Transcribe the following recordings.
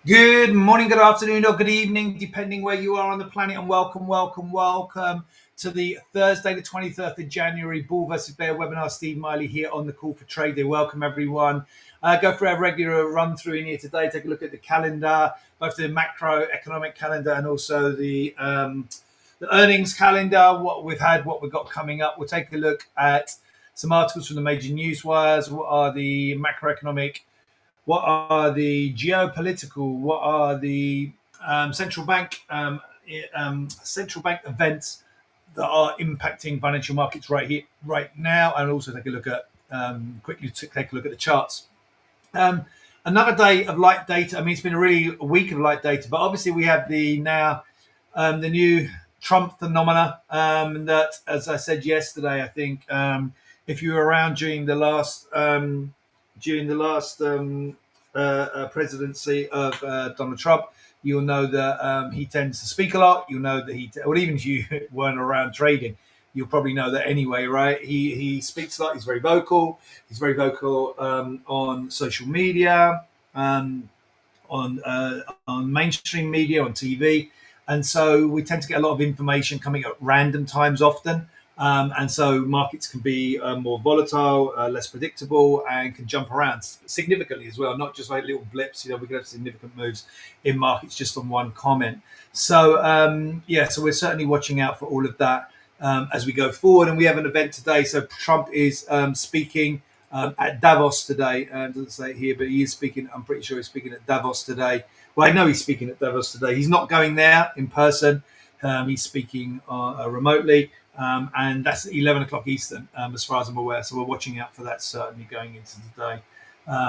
Good morning, good afternoon, or good evening, depending where you are on the planet. And welcome to the Thursday, the 23rd of January, Bull versus Bear webinar. Steve Miley here on the Call for Trade Day. Welcome, everyone. Go for our regular run through in here today. Take a look at the calendar, both the macroeconomic calendar and also the earnings calendar, what we've had, what we've got coming up. We'll take a look at some articles from the major news wires. What are the macroeconomic, what are the geopolitical, what are the central bank events that are impacting financial markets right here, right now, and also take a look at quickly take a look at the charts. Um, Another day of light data. I mean, it's been a week of light data, but obviously we have the new Trump phenomena. That, as I said yesterday, I think if you were around during the last presidency of Donald Trump, you'll know that he tends to speak a lot. You'll know that even if you weren't around trading, you'll probably know that anyway, right? He speaks a lot. He's very vocal. He's very vocal on social media, um, on mainstream media, on TV, and so we tend to get a lot of information coming at random times often. And so markets can be more volatile, less predictable, and can jump around significantly as well. Not just like little blips. We can have significant moves in markets just on one comment. So so we're certainly watching out for all of that as we go forward. And we have an event today. So Trump is speaking at Davos today. Doesn't say it here, but he is speaking. I'm pretty sure he's speaking at Davos today. Well, I know he's speaking at Davos today. He's not going there in person. He's speaking remotely, and that's at 11 o'clock Eastern, as far as I'm aware. So we're watching out for that certainly going into the day.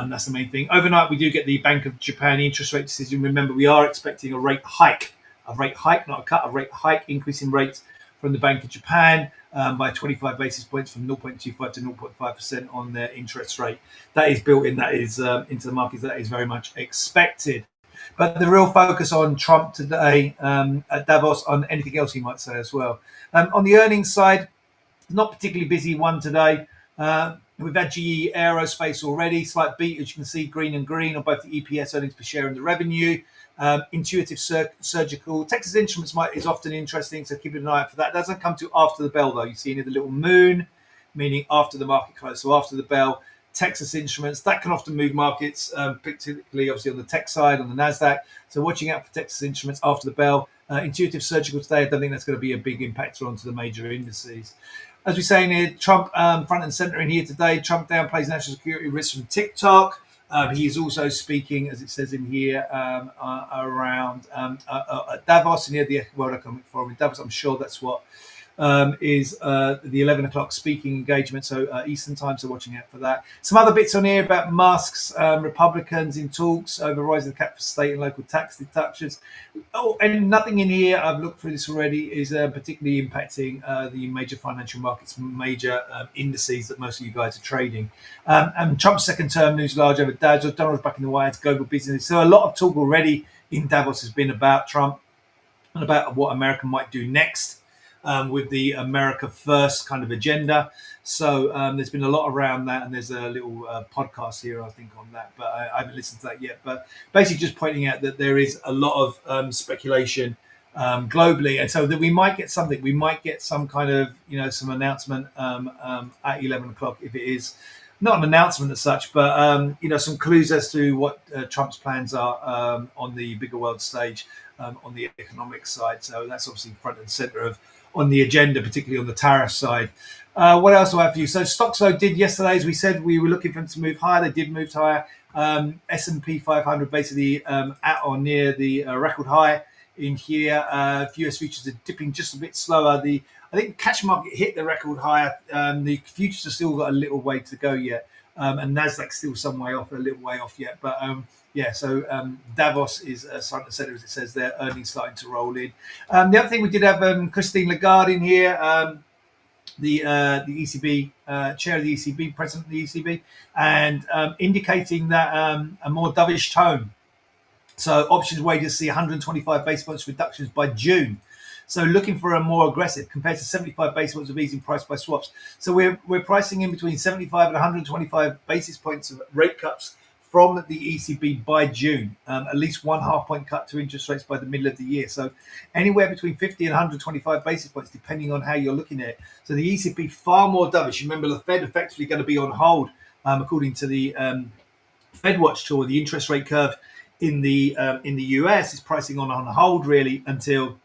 That's the main thing. Overnight, we do get the Bank of Japan interest rate decision. Remember, we are expecting a rate hike, not a cut, a rate hike, increase in rates from the Bank of Japan by 25 basis points from 0.25 to 0.5% on their interest rate. That is built in, that is into the markets, that is very much expected. But the real focus on Trump today at Davos, on anything else he might say as well. On the earnings side, not particularly busy one today. We've had GE Aerospace already, slight beat, as you can see, green and green on both the EPS, earnings per share, and the revenue. Intuitive Surgical, Texas Instruments is often interesting, so keep an eye out for that. That doesn't come to after the bell though. You see the little moon, meaning after the market close. So after the bell, Texas Instruments, that can often move markets, particularly obviously on the tech side, on the Nasdaq. So watching out for Texas Instruments after the bell. Intuitive Surgical today, I don't think that's going to be a big impactor onto the major indices. As we say in here, Trump front and center in here today. Trump downplays national security risks from TikTok. He is also speaking, as it says in here, around Davos, near the World Economic Forum in Davos. I'm sure that's what is the 11 o'clock speaking engagement, so Eastern time, so watching out for that. Some other bits on here about Musk's Republicans in talks over rising the cap for state and local tax deductions. Oh, and nothing in here, I've looked through this already, is particularly impacting the major financial markets, major indices that most of you guys are trading. And Trump's second term news large over Dow. Donald's back in the White House, global business. So a lot of talk already in Davos has been about Trump and about what America might do next. With the America First kind of agenda. So there's been a lot around that, and there's a little podcast here, I think, on that, but I haven't listened to that yet. But basically just pointing out that there is a lot of speculation globally, and so that we might get something. We might get some kind of, some announcement at 11 o'clock, if it is not an announcement as such, but some clues as to what Trump's plans are on the bigger world stage on the economic side. So that's obviously front and center of on the agenda, particularly on the tariff side. What else do I have for you? So stocks though did yesterday, as we said, we were looking for them to move higher. They did move higher. S&P 500 basically at or near the record high in here. US futures are dipping just a bit slower. I think the cash market hit the record high. The futures have still got a little way to go yet. And Nasdaq's still some way off, a little way off yet. But so Davos is front and center, as it says there, earnings starting to roll in. The other thing, we did have Christine Lagarde in here, the ECB chair of the ECB, president of the ECB, and indicating that a more dovish tone. So options wages see 125 basis points reductions by June. So looking for a more aggressive, compared to 75 basis points of easing priced by swaps. So we're pricing in between 75 and 125 basis points of rate cuts from the ECB by June. At least 1/2 point cut to interest rates by the middle of the year. So anywhere between 50 and 125 basis points, depending on how you're looking at it. So the ECB far more dovish. You remember the Fed effectively going to be on hold, according to the Fed Watch tool. The interest rate curve in the US is pricing on hold really until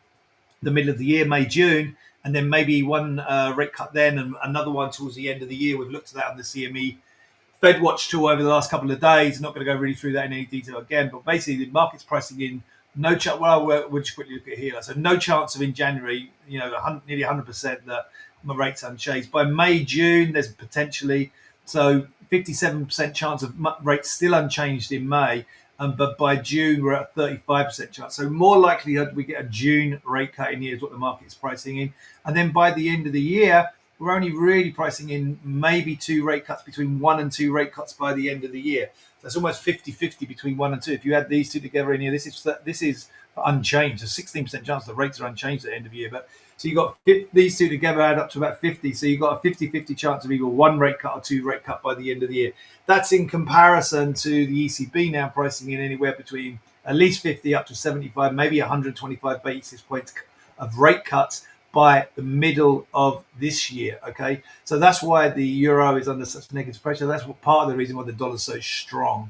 the middle of the year, May, June, and then maybe one rate cut then and another one towards the end of the year. We've looked at that on the CME Fed Watch tool over the last couple of days. Not going to go really through that in any detail again, but basically the market's pricing in no chance. Well, we'll just quickly look at here. So no chance of in January, nearly 100% that my rate's unchanged. By May, June, there's potentially 57% chance of rates still unchanged in May. But by June, we're at 35% chance. So more likelihood we get a June rate cut in here is what the market's pricing in. And then by the end of the year, we're only really pricing in maybe 2 rate cuts, between 1 and 2 rate cuts by the end of the year. That's almost 50-50 between 1 and 2. If you add these two together in here, this is unchanged. A 16% chance the rates are unchanged at the end of the year. But so you got these two together add up to about 50. So you've got a 50-50 chance of either 1 rate cut or 2 rate cut by the end of the year. That's in comparison to the ECB now pricing in anywhere between at least 50 up to 75, maybe 125 basis points of rate cuts by the middle of this year. Okay, so that's why the euro is under such negative pressure. That's what part of the reason why the dollar's so strong.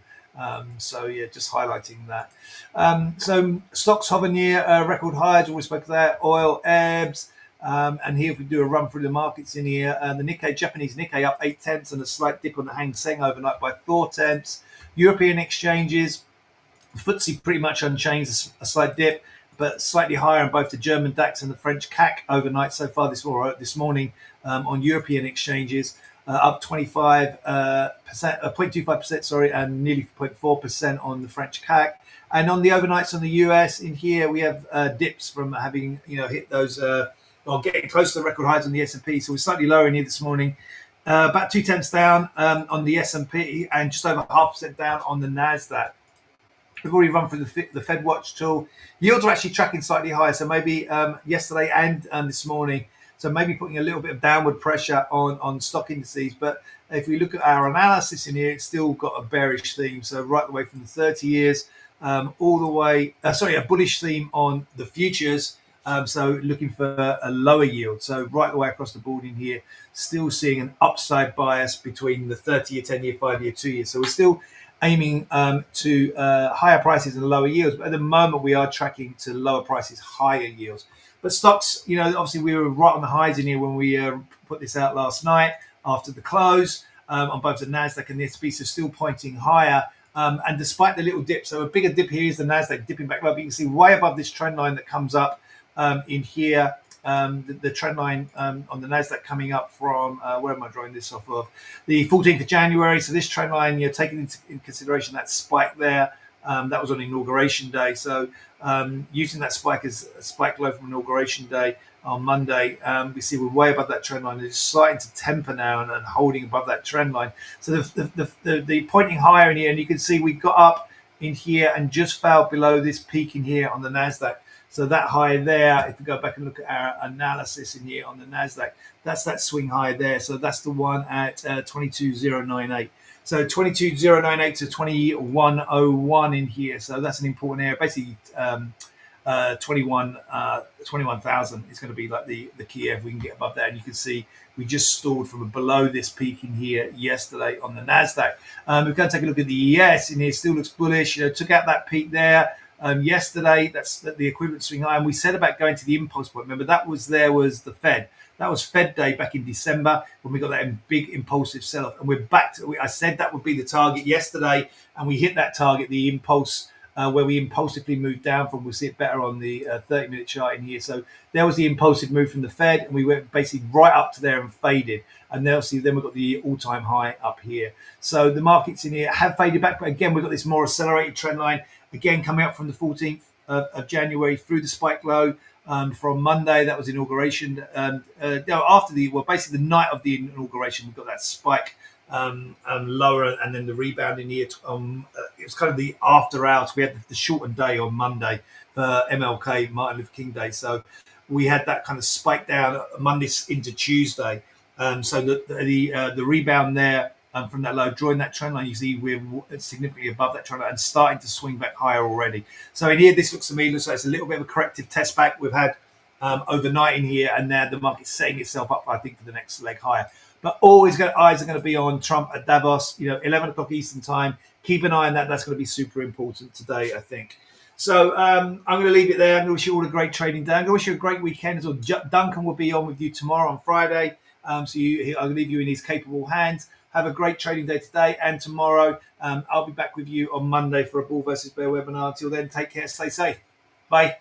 Just highlighting that. So stocks hover near record highs. Always spoke of that. Oil ebbs. And here, if we do a run through the markets in here, the Nikkei, Japanese Nikkei up 0.8 and a slight dip on the Hang Seng overnight by 0.4. European exchanges, FTSE pretty much unchanged, a slight dip, but slightly higher on both the German DAX and the French CAC overnight so far this morning on European exchanges, up 0.25%, sorry, and nearly 0.4% on the French CAC. And on the overnights on the US in here, we have dips from having hit those getting close to the record highs on the S&P. So we're slightly lower in here this morning, about 0.2 down on the S&P and just over 0.5% down on the Nasdaq. We've already run through the Fed Watch tool. Yields are actually tracking slightly higher, so maybe yesterday and this morning. So maybe putting a little bit of downward pressure on stock indices. But if we look at our analysis in here, it's still got a bearish theme. So right the way from the 30 years all the way, a bullish theme on the futures. So looking for a lower yield. So right the way across the board in here, still seeing an upside bias between the 30-year, 10-year, 5-year, 2-year. So we're still aiming to higher prices and lower yields. But at the moment, we are tracking to lower prices, higher yields. But stocks, obviously we were right on the highs in here when we put this out last night after the close on both the Nasdaq and the S&P, so still pointing higher. And despite the little dip, so a bigger dip here is the Nasdaq dipping back up. You can see way above this trend line that comes up in here. The trend line on the Nasdaq coming up from where am I drawing this off of? The 14th of January. So this trend line, taking into consideration that spike there, that was on Inauguration Day. So using that spike as a spike low from Inauguration Day on Monday, we see we're way above that trend line. It's starting to temper now and holding above that trend line. So the pointing higher in here, and you can see we got up in here and just fell below this peak in here on the Nasdaq. So that high there, if we go back and look at our analysis in here on the Nasdaq, that's that swing high there. So that's the one at 22,098. So 22,098 to 2101 in here. So that's an important area. Basically, 21,000 is going to be like the key area if we can get above that. And you can see we just stalled from below this peak in here yesterday on the Nasdaq. We're going to take a look at the ES in here. Still looks bullish. Took out that peak there. Yesterday, that's the equivalent swing high, and we said about going to the impulse point. Remember, was the Fed. That was Fed Day back in December when we got that big impulsive sell-off, and we're back to. I said that would be the target yesterday, and we hit that target, the impulse where we impulsively moved down from. We'll see it better on the 30-minute chart in here. So there was the impulsive move from the Fed, and we went basically right up to there and faded. And then we've got the all-time high up here. So the markets in here have faded back, but again, we've got this more accelerated trend line. Again, coming up from the 14th of January through the spike low from Monday. That was inauguration. Basically the night of the inauguration, we've got that spike lower and then the rebound in here. It was kind of the after hours. We had the shortened day on Monday for MLK, Martin Luther King Day. So we had that kind of spike down Monday into Tuesday. So the rebound there from that low, drawing that trend line. You see we're significantly above that trend line and starting to swing back higher already. So in here, this looks to me looks like it's a little bit of a corrective test back. We've had overnight in here, and now the market's setting itself up, I think, for the next leg higher. But always eyes are going to be on Trump at Davos, 11 o'clock Eastern time. Keep an eye on that. That's going to be super important today, I think. So I'm going to leave it there. I'm going to wish you all a great trading day. I'm going to wish you a great weekend. So Duncan will be on with you tomorrow on Friday. I'll leave you in his capable hands. Have a great trading day today and tomorrow. I'll be back with you on Monday for a Bull versus Bear webinar. Until then, take care. Stay safe. Bye.